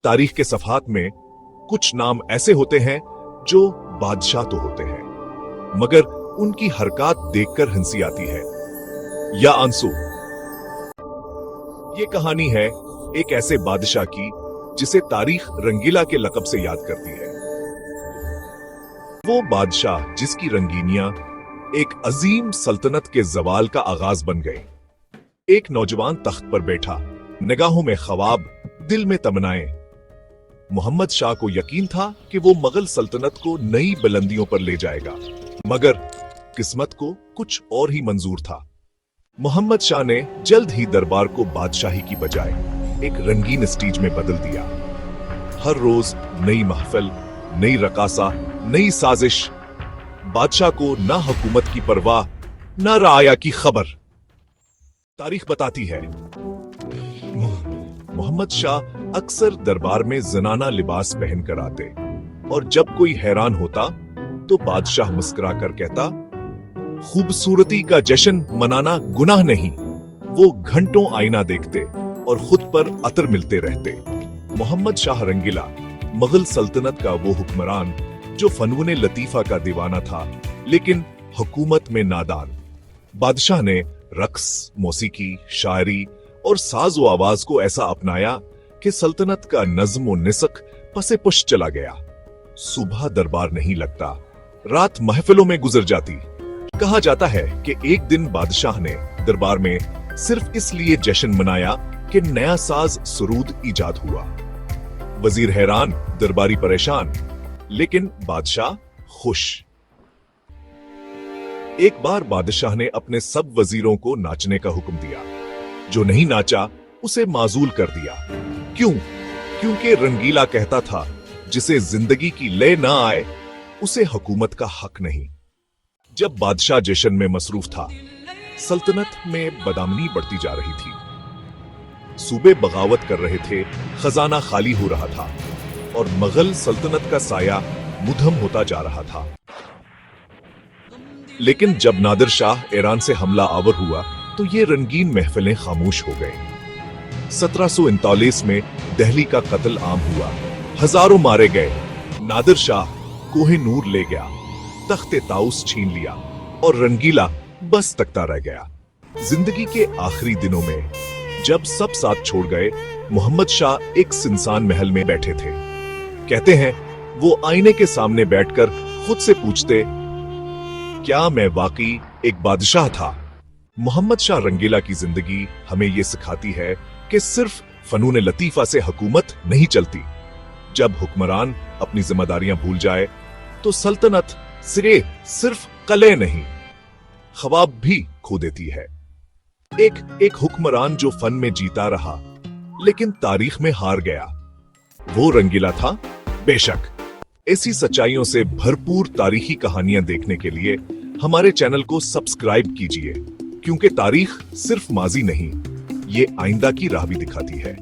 तारीख के सफ़हात में कुछ नाम ऐसे होते हैं जो बादशाह तो होते हैं मगर उनकी हरकत देखकर हंसी आती है। या आंसू। ये कहानी है एक ऐसे बादशाह की जिसे तारीख रंगीला के लक़ब से याद करती है। वो बादशाह जिसकी रंगीनियां एक अजीम सल्तनत के जवाल का आगाज बन गए। एक नौजवान तख्त पर बैठा, निगाहों में ख्वाब, दिल में तमन्नाएं। मोहम्मद शाह को यकीन था कि वो मुगल सल्तनत को नई बुलंदियों पर ले जाएगा, मगर किस्मत को कुछ और ही मंजूर था। मोहम्मद शाह ने जल्द ही दरबार को बादशाही की बजाय एक रंगीन स्टेज में बदल दिया। हर रोज नई महफिल, नई रकासा, नई साजिश। बादशाह को ना हुकूमत की परवाह, ना राया की खबर। तारीख बताती है मोहम्मद शाह अक्सर दरबार में जनाना लिबास पहनकर आते और जब कोई हैरान होता तो बादशाह मुस्कुरा कर कहता, खूबसूरती का जश्न मनाना गुनाह नहीं। वो घंटों आईना देखते और खुद पर अतर मिलते रहते। मोहम्मद शाह रंगीला मुगल सल्तनत का वो हुक्मरान जो फनून लतीफा का दीवाना था लेकिन हुकूमत में नादान। बादशाह ने रक्स, मौसीकी, शायरी और साज व आवाज को ऐसा अपनाया कि सल्तनत का नज्म व निसक पसे पुश चला गया। सुबह दरबार नहीं लगता, रात महफिलों में गुजर जाती। कहा जाता है कि एक दिन बादशाह ने दरबार में सिर्फ इसलिए जश्न मनाया कि नया साज सुरूद इजाद हुआ। वजीर हैरान, दरबारी परेशान, लेकिन बादशाह खुश। एक बार बादशाह ने अपने सब वजीरों को नाचने का हुक्म दिया। जो नहीं नाचा उसे माजूल कर दिया। क्यों? क्योंकि रंगीला कहता था, जिसे जिंदगी की लय ना आए उसे हुकूमत का हक नहीं। जब बादशाह जश्न में मसरूफ था, सल्तनत में बदआमनी बढ़ती जा रही थी। सूबे बगावत कर रहे थे, खजाना खाली हो रहा था और मुगल सल्तनत का साया मुधम होता जा रहा था। लेकिन जब नादिर शाह ईरान से हमला आवर हुआ तो ये रंगीन महफिलें खामोश हो गए। 1739 में दिल्ली का कत्ल आम हुआ, हजारों मारे गए। नादिर शाह कोहे नूर ले गया, तख्ते ताउस छीन लिया और रंगीला बस तकता रह गया। जिंदगी के आखिरी दिनों में जब सब साथ छोड़ गए, मोहम्मद शाह एक सुनसान महल में बैठे थे। कहते हैं वो आईने के सामने बैठकर खुद से पूछते, क्या मैं वाकई एक बादशाह था? मोहम्मद शाह रंगीला की जिंदगी हमें ये सिखाती है कि सिर्फ फनून लतीफा से हुकूमत नहीं चलती। जब हुक्मरान अपनी जिम्मेदारियां भूल जाए तो सल्तनत सिर्फ कले नहीं, ख्वाब भी खो देती है। एक हुक्मरान जो फन में जीता रहा लेकिन तारीख में हार गया, वो रंगीला था। बेशक ऐसी सच्चाइयों से भरपूर तारीखी कहानियां देखने के लिए हमारे चैनल को सब्सक्राइब कीजिए, क्योंकि तारीख सिर्फ माजी नहीं, ये आइंदा की राह भी दिखाती है।